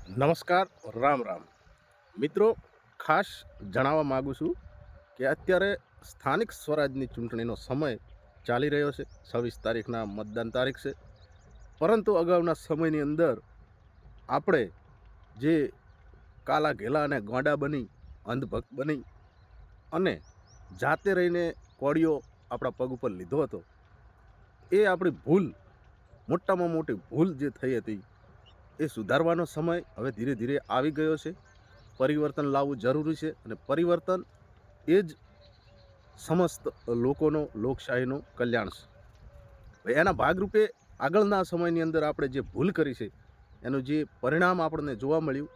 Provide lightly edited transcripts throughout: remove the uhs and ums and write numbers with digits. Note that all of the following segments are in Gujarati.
નમસ્કાર, રામ રામ. મિત્રો, ખાસ જણાવવા માગું છું કે અત્યારે સ્થાનિક સ્વરાજની ચૂંટણીનો સમય ચાલી રહ્યો છે. 26 તારીખના મતદાન તારીખ છે. પરંતુ અગાઉના સમયની અંદર આપણે જે કાલા ઘેલા અને ગોંડા બની, અંધભક્ત બની અને જાતે રહીને કોળિયો આપણા પગ ઉપર લીધો હતો, એ આપણી ભૂલ, મોટામાં મોટી ભૂલ જે થઈ હતી, એ સુધારવાનો સમય હવે ધીરે ધીરે આવી ગયો છે. પરિવર્તન લાવવું જરૂરી છે અને પરિવર્તન એ જ સમસ્ત લોકોનો, લોકશાહીનું કલ્યાણ છે. હવે એના ભાગરૂપે આગળના સમયની અંદર આપણે જે ભૂલ કરી છે, એનું જે પરિણામ આપણને જોવા મળ્યું,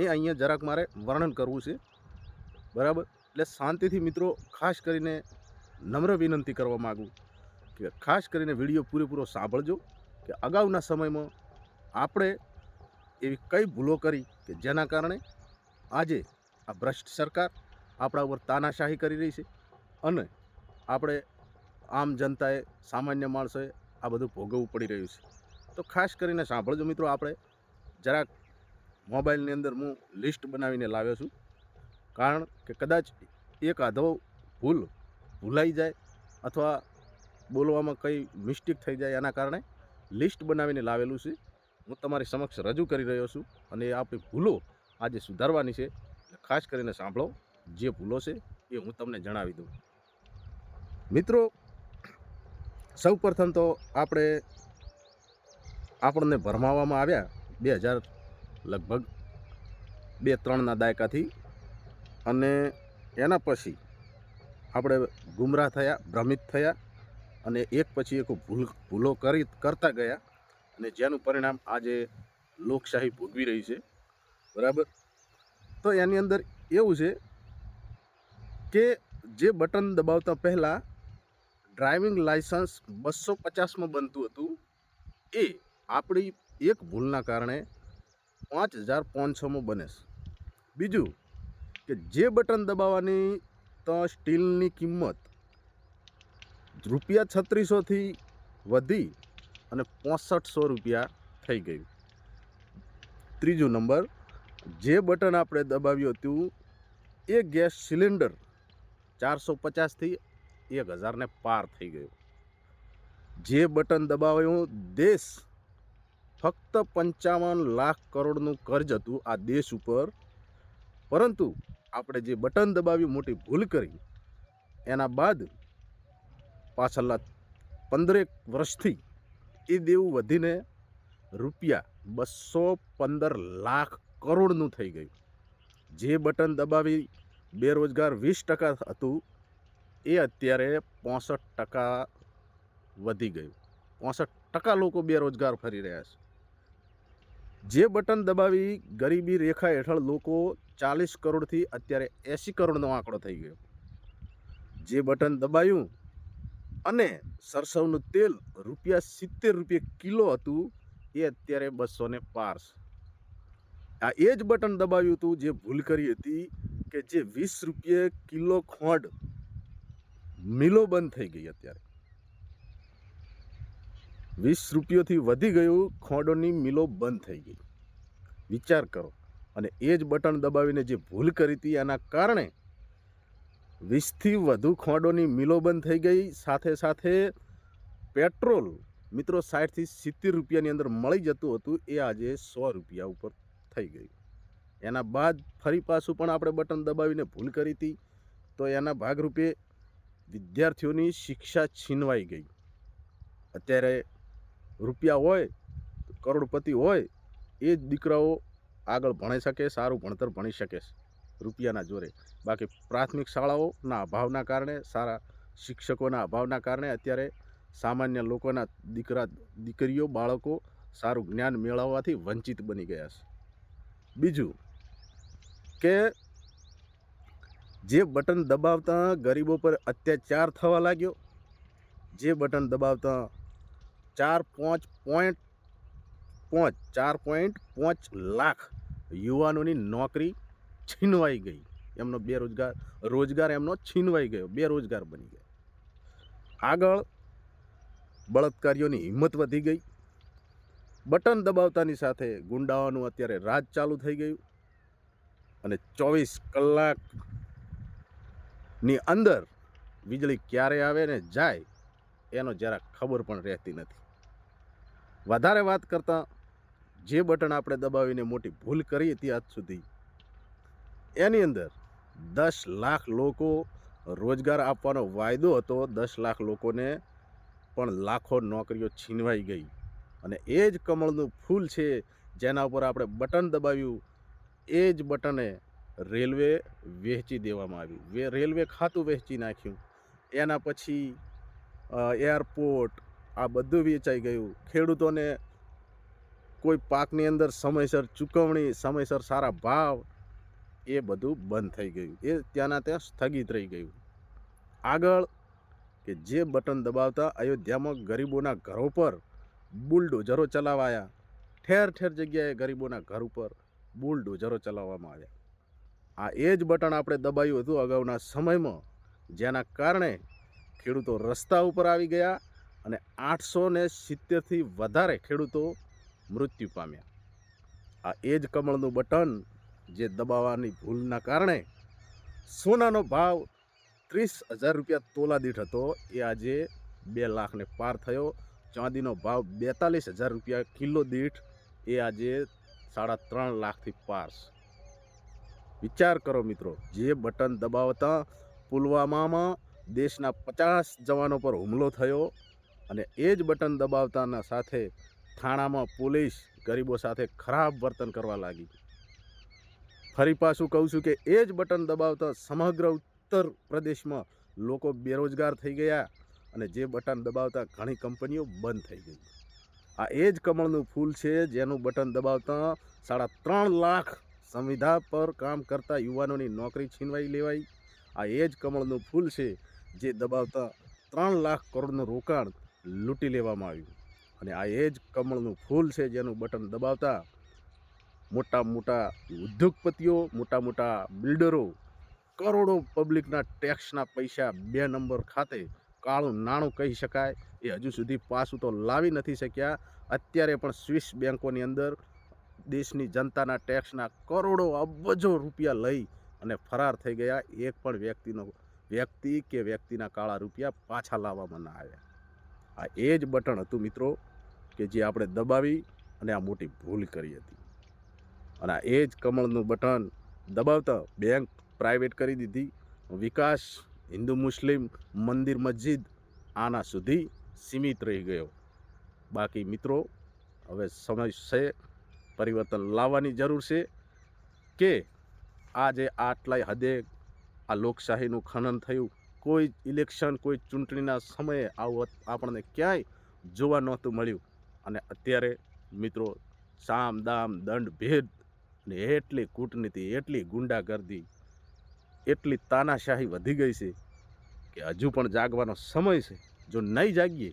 એ અહીંયા જરાક મારે વર્ણન કરવું છે. બરાબર? એટલે શાંતિથી મિત્રો, ખાસ કરીને નમ્ર વિનંતી કરવા માગું કે ખાસ કરીને વિડીયો પૂરેપૂરો સાંભળજો કે અગાઉના સમયમાં આપણે એવી કઈ ભૂલો કરી કે જેના કારણે આજે આ ભ્રષ્ટ સરકાર આપણા ઉપર તાનાશાહી કરી રહી છે અને આપણે આમ જનતાએ, સામાન્ય માણસોએ આ બધું ભોગવવું પડી રહ્યું છે. તો ખાસ કરીને સાંભળજો મિત્રો. આપણે જરાક મોબાઈલની અંદર હું લિસ્ટ બનાવીને લાવ્યો છું, કારણ કે કદાચ એક આધો ભૂલાઈ જાય અથવા બોલવામાં કંઈ મિસ્ટેક થઈ જાય, એના કારણે લિસ્ટ બનાવીને લાવેલું છે. હું તમારી સમક્ષ રજૂ કરી રહ્યો છું અને એ આપણી ભૂલો આજે સુધારવાની છે. ખાસ કરીને સાંભળો. જે ભૂલો છે એ હું તમને જણાવી દઉં. મિત્રો, સૌ પ્રથમ તો આપણને ભરમાવવામાં આવ્યા 2000 લગભગ 2-3ના દાયકાથી, અને એના પછી આપણે ગુમરાહ થયા, ભ્રમિત થયા અને એક પછી એક ભૂલો કરતા ગયા, અને જેનું પરિણામ આજે લોકશાહી ભોગવી રહી છે. બરાબર? તો એની અંદર એવું છે કે જે બટન દબાવતા પહેલાં ડ્રાઇવિંગ લાઇસન્સ 250માં બનતું હતું, એ આપણી એક ભૂલના કારણે 5500માં બને છે. બીજું કે જે બટન દબાવવાની તો સ્ટીલની કિંમત ₹3600થી વધી અને 6500 રૂપિયા થઈ ગયું. ત્રીજું નંબર, જે બટન આપણે દબાવ્યું હતું એ ગેસ સિલિન્ડર 450થી 1000ને પાર થઈ ગયો. જે બટન દબાવ્યું, દેશ ફક્ત 55 લાખ કરોડનું કર્જ હતું આ દેશ ઉપર, પરંતુ આપણે જે બટન દબાવ્યું, મોટી ભૂલ કરી, એના બાદ પાછળના 15 વર્ષથી એ દેવું વધીને રૂપિયા 215 લાખ કરોડનું થઈ ગયું. જે બટન દબાવી બેરોજગાર 20% હતું, એ અત્યારે 65% વધી ગયું. 65% લોકો બેરોજગાર ફરી રહ્યા છે. જે બટન દબાવી ગરીબી રેખા હેઠળ લોકો 40 કરોડથી અત્યારે 80 કરોડનો આંકડો થઈ ગયો. જે બટન દબાયું અને સરસવનું તેલ ₹70 કિલો હતું, એ અત્યારે 200ને પાર છે. આ એ જ બટન દબાવ્યું હતું જે ભૂલ કરી હતી કે જે ₹20 કિલો ખોંડ મિલો બંધ થઈ ગઈ. અત્યારે ₹20થી વધી ગયું, ખોંડોની મિલો બંધ થઈ ગઈ. વિચાર કરો. અને એ જ બટન દબાવીને જે ભૂલ કરી હતી, એના કારણે 20થી વધુ ખોંડોની મિલો બંધ થઈ ગઈ. સાથે સાથે પેટ્રોલ મિત્રો 60થી 70 રૂપિયાની અંદર મળી જતું હતું, એ આજે 100 રૂપિયા ઉપર થઈ ગયું. એના બાદ ફરી પાછું પણ આપણે બટન દબાવીને ભૂલ કરી હતી, તો એના ભાગરૂપે વિદ્યાર્થીઓની શિક્ષા છીનવાઈ ગઈ. અત્યારે રૂપિયા હોય, કરોડપતિ હોય, એ જ દીકરાઓ આગળ ભણી શકે, સારું ભણતર ભણી શકે છે રૂપિયાના જોરે. બાકી પ્રાથમિક શાળાઓના અભાવના કારણે, સારા શિક્ષકોના અભાવના કારણે અત્યારે સામાન્ય લોકોના દીકરીઓ, બાળકો સારું જ્ઞાન મેળવવાથી વંચિત બની ગયા છે. બીજું કે જે બટન દબાવતા ગરીબો પર અત્યાચાર થવા લાગ્યો. જે બટન દબાવતા 4.5 લાખ યુવાનોની નોકરી છીનવાઈ ગઈ. એમનો રોજગાર એમનો છીનવાઈ ગયો, બેરોજગાર બની ગયા. આગળ બળાત્કારીઓની હિંમત વધી ગઈ. બટન દબાવતાની સાથે ગુંડાઓનું અત્યારે રાજ ચાલુ થઈ ગયું અને 24 કલાકની અંદર વીજળી ક્યારે આવે ને જાય એનો જરા ખબર પણ રહેતી નથી. વધારે વાત કરતાં જે બટન આપણે દબાવીને મોટી ભૂલ કરી હતી આજ સુધી, એની અંદર 10 લાખ લોકો રોજગાર આપવાનો વાયદો હતો. 10 લાખ લોકોને પણ લાખો નોકરીઓ છીનવાઈ ગઈ. અને એ જ કમળનું ફૂલ છે જેના ઉપર આપણે બટન દબાવ્યું, એ જ બટને રેલવે વહેંચી દેવામાં આવ્યું. રેલવે ખાતું વહેંચી નાખ્યું. એના પછી એરપોર્ટ આ બધું વેચાઈ ગયું. ખેડૂતોને કોઈ પાકની અંદર સમયસર ચૂકવણી, સમયસર સારા ભાવ, એ બધું બંધ થઈ ગયું. એ ત્યાંના ત્યાં સ્થગિત રહી ગયું. આગળ કે જે બટન દબાવતા અયોધ્યામાં ગરીબોના ઘરો પર બુલડોઝરો ચલાવાયા. ઠેર ઠેર જગ્યાએ ગરીબોના ઘર ઉપર બુલડોઝરો ચલાવવામાં આવ્યા. આ એ જ બટન આપણે દબાવ્યું હતું અગાઉના સમયમાં, જેના કારણે ખેડૂતો રસ્તા ઉપર આવી ગયા અને 870થી વધારે ખેડૂતો મૃત્યુ પામ્યા. આ એ જ કમળનું બટન જે દબાવવાની ભૂલના કારણે સોનાનો ભાવ 30,000 રૂપિયા તોલા દીઠ હતો, એ આજે 2 લાખને પાર થયો. ચાંદીનો ભાવ 42,000 રૂપિયા કિલો દીઠ, એ આજે 3.5 લાખથી પાર. વિચાર કરો મિત્રો, જે બટન દબાવતા પુલવામામાં દેશના 50 જવાનો પર હુમલો થયો અને એ જ બટન દબાવતાના સાથે થાણામાં પોલીસ ગરીબો સાથે ખરાબ વર્તન કરવા લાગી. ફરી પાછું કહું છું કે એ જ બટન દબાવતા સમગ્ર ઉત્તર પ્રદેશમાં લોકો બેરોજગાર થઈ ગયા અને જે બટન દબાવતા ઘણી કંપનીઓ બંધ થઈ ગઈ. આ એ જ કમળનું ફૂલ છે જેનું બટન દબાવતા 3.5 લાખ સંવિધા પર કામ કરતા યુવાનોની નોકરી છીનવાઈ લેવાઈ. આ એ જ કમળનું ફૂલ છે જે દબાવતા 3 લાખ કરોડનું રોકાણ લૂંટી લેવામાં આવ્યું. અને આ એ જ કમળનું ફૂલ છે જેનું બટન દબાવતા મોટા મોટા ઉદ્યોગપતિઓ, મોટા મોટા બિલ્ડરો કરોડો પબ્લિકના ટેક્સના પૈસા 2 નંબર ખાતે, કાળું નાણું કહી શકાય, એ હજુ સુધી પાછું તો લાવી નથી શક્યા. અત્યારે પણ સ્વિસ બેન્કોની અંદર દેશની જનતાના ટેક્સના કરોડો અબજો રૂપિયા લઈ અને ફરાર થઈ ગયા. એક પણ વ્યક્તિના કાળા રૂપિયા પાછા લાવવામાં ના આવ્યા. આ એ જ બટન હતું મિત્રો કે જે આપણે દબાવી અને આ મોટી ભૂલ કરી હતી. અને આ એ જ કમળનું બટન દબાવતા બેંક પ્રાઇવેટ કરી દીધી. વિકાસ હિન્દુ મુસ્લિમ મંદિર મસ્જિદ આના સુધી સીમિત રહી ગયો. બાકી મિત્રો, હવે સમય છે, પરિવર્તન લાવવાની જરૂર છે કે આજે આટલાય હદે આ લોકશાહીનું ખનન થયું. કોઈ ઇલેક્શન, કોઈ ચૂંટણીના સમયે આવું આપણને ક્યાંય જોવા નહોતું મળ્યું. અને અત્યારે મિત્રો સામ દામ દંડ ભેદ ને એટલી કૂટનીતિ, એટલી ગુંડાગર્દી, એટલી તાનાશાહી વધી ગઈ છે કે હજુ પણ જાગવાનો સમય છે. જો નહીં જાગીએ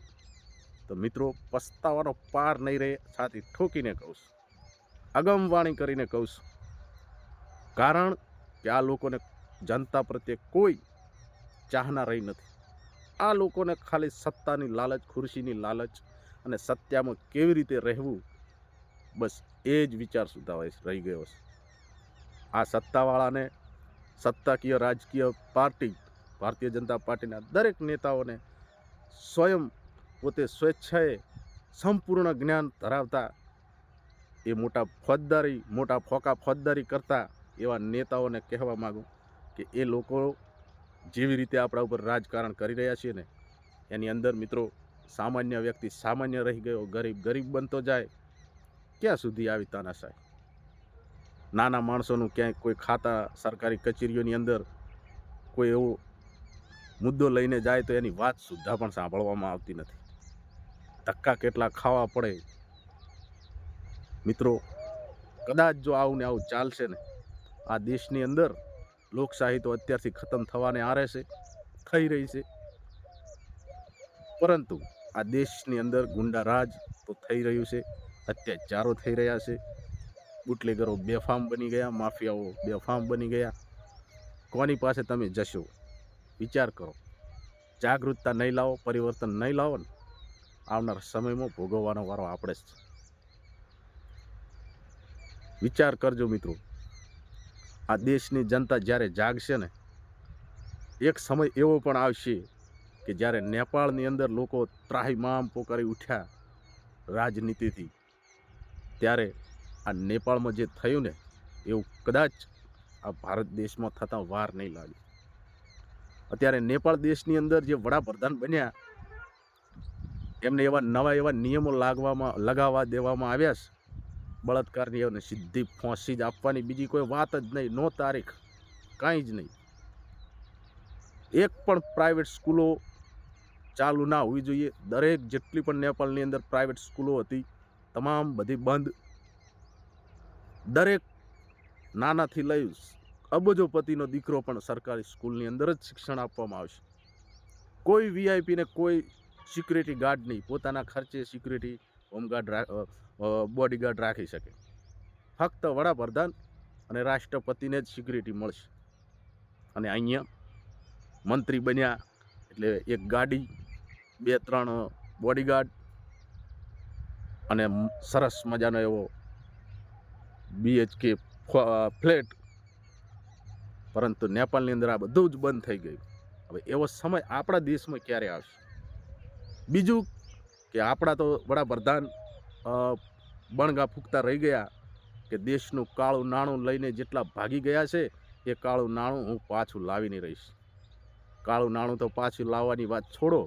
તો મિત્રો પસ્તાવાનો પાર નહીં રહે. છાતી ઠોકીને કહું છું, અગમવાણી કરીને કહું છું. કારણ કે આ લોકોને જનતા પ્રત્યે કોઈ ચાહના રહી નથી. આ લોકોને ખાલી સત્તાની લાલચ, ખુરશીની લાલચ અને સત્યામાં કેવી રીતે રહેવું, બસ એ જ વિચાર સુધા રહી ગયો છે. આ સત્તાવાળાને, સત્તાકીય રાજકીય પાર્ટી ભારતીય જનતા પાર્ટીના દરેક નેતાઓને સ્વયં પોતે સ્વેચ્છાએ સંપૂર્ણ જ્ઞાન ધરાવતા એ મોટા ફોકા ફોજદારી કરતા એવા નેતાઓને કહેવા માગું કે એ લોકો જેવી રીતે આપણા ઉપર રાજકારણ કરી રહ્યા છે ને, એની અંદર મિત્રો સામાન્ય વ્યક્તિ સામાન્ય રહી ગયો, ગરીબ ગરીબ બનતો જાય. ક્યાં સુધી આવી તાનાશાહી? નાના માણસોનું ક્યાંય કોઈ ખાતા સરકારી કચેરીઓની અંદર કોઈ એવો મુદ્દો લઈને જાય તો એની વાત સુદ્ધા પણ સાંભળવામાં આવતી નથી. ધક્કા કેટલા ખાવા પડે મિત્રો. કદાચ જો આવું ને આવું ચાલશે ને, આ દેશની અંદર લોકશાહી તો અત્યારથી ખતમ થવાને આરે છે, થઈ રહી છે. પરંતુ આ દેશની અંદર ગુંડા રાજ તો થઈ રહ્યું છે, અત્યાચારો થઈ રહ્યા છે, બુટલેગરો બેફામ બની ગયા, માફિયાઓ બેફામ બની ગયા. કોની પાસે તમે જશો? વિચાર કરો. જાગૃતતા નહીં લાવો, પરિવર્તન નહીં લાવો ને, આવનાર સમયમાં ભોગવવાનો વારો આપણે જ છે. વિચાર કરજો મિત્રો, આ દેશની જનતા જ્યારે જાગશે ને, એક સમય એવો પણ આવશે કે જ્યારે નેપાળની અંદર લોકો ત્રાહિમામ પોકારી ઉઠ્યા રાજનીતિથી, ત્યારે આ નેપાળમાં જે થયું ને એવું કદાચ આ ભારત દેશમાં થતાં વાર નહીં લાગે. અત્યારે નેપાળ દેશની અંદર જે વડાપ્રધાન બન્યા એમને એવા નિયમો લગાવવા દેવામાં આવ્યા છે બળાત્કારની, અને સીધી ફાંસી જ આપવાની, બીજી કોઈ વાત જ નહીં, નો તારીખ, કાંઈ જ નહીં. એક પણ પ્રાઇવેટ સ્કૂલો ચાલુ ના હોવી જોઈએ. દરેક જેટલી પણ નેપાળની અંદર પ્રાઇવેટ સ્કૂલો હતી તમામ બધી બંધ. દરેક નાનાથી લઈ અબજોપતિનો દીકરો પણ સરકારી સ્કૂલની અંદર જ શિક્ષણ આપવામાં આવશે. કોઈ વીઆઈપીને કોઈ સિક્યુરિટી ગાર્ડ નહીં, પોતાના ખર્ચે સિક્યુરિટી હોમગાર્ડ બોડીગાર્ડ રાખી શકે. ફક્ત વડાપ્રધાન અને રાષ્ટ્રપતિને જ સિક્યુરિટી મળશે. અને અહીંયા મંત્રી બન્યા એટલે એક ગાડી, 2-3 બોડીગાર્ડ અને સરસ મજાનો એવો BHK ફ્લેટ. પરંતુ નેપાળની અંદર આ બધું જ બંધ થઈ ગયું. હવે એવો સમય આપણા દેશમાં ક્યારે આવશે? બીજું કે આપણા તો વડાપ્રધાન બણગા ફૂંકતા રહી ગયા કે દેશનું કાળું નાણું લઈને જેટલા ભાગી ગયા છે એ કાળું નાણું હું પાછું લાવી નહીં રહીશ. કાળું નાણું તો પાછું લાવવાની વાત છોડો,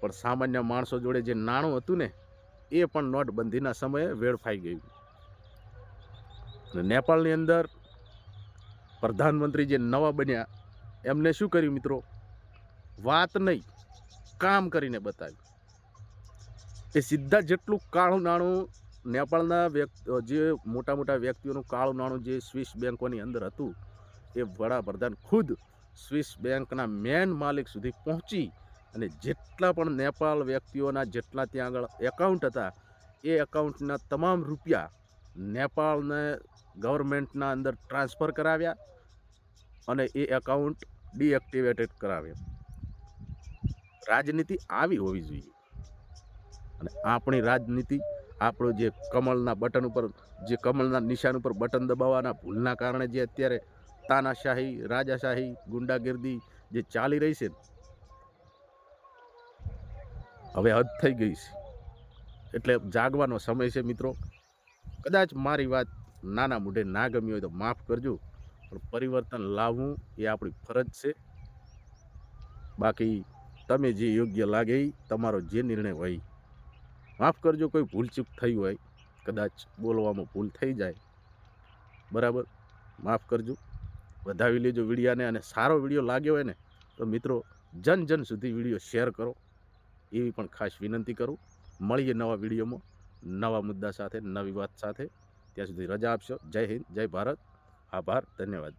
પણ સામાન્ય માણસો જોડે જે નાણું હતું ને એ પણ નોટબંધીના સમયે વેડફાઈ ગયું. અને નેપાળની અંદર પ્રધાનમંત્રી જે નવા બન્યા એમને શું કર્યું મિત્રો? વાત નહીં, કામ કરીને બતાવ્યું. એ સીધા જેટલું કાળું નાણું નેપાળના જે મોટા મોટા વ્યક્તિઓનું કાળું નાણું જે સ્વિસ બેંકોની અંદર હતું, એ વડાપ્રધાન ખુદ સ્વિસ બેંકના મેન માલિક સુધી પહોંચી અને જેટલા પણ નેપાળ વ્યક્તિઓના જેટલા ત્યાં આગળ એકાઉન્ટ હતા એ એકાઉન્ટના તમામ રૂપિયા નેપાળને ગવર્મેન્ટના અંદર ટ્રાન્સફર કરાવ્યા અને એ એકાઉન્ટ ડીએક્ટિવેટેડ કરાવ્યા. રાજનીતિ આવી હોવી જોઈએ. અને આપણી રાજનીતિ, આપણો જે કમળના બટન ઉપર, જે કમળના નિશાન ઉપર બટન દબાવવાના ભૂલના કારણે જે અત્યારે તાનાશાહી, રાજાશાહી, ગુંડાગીર્દી જે ચાલી રહી છે, હવે હદ થઈ ગઈ છે. એટલે જાગવાનો સમય છે મિત્રો. કદાચ મારી વાત નાના મોઢે ના ગમી હોય તો માફ કરજો, પણ પરિવર્તન લાવવું એ આપણી ફરજ છે. બાકી તમે જે યોગ્ય લાગે એ તમારો જે નિર્ણય હોય. માફ કરજો, કોઈ ભૂલચૂક થઈ હોય, કદાચ બોલવામાં ભૂલ થઈ જાય, બરાબર, માફ કરજો. વધાવી લેજો વિડીયાને, અને સારો વિડીયો લાગ્યો હોય ને તો મિત્રો જન સુધી વિડીયો શેર કરો, એવી પણ ખાસ વિનંતી કરું. મળીએ નવા વિડીયોમાં, નવા મુદ્દા સાથે, નવી વાત સાથે. ત્યાં સુધી રજા આપશો. જય હિન્દ, જય ભારત. આભાર, ધન્યવાદ.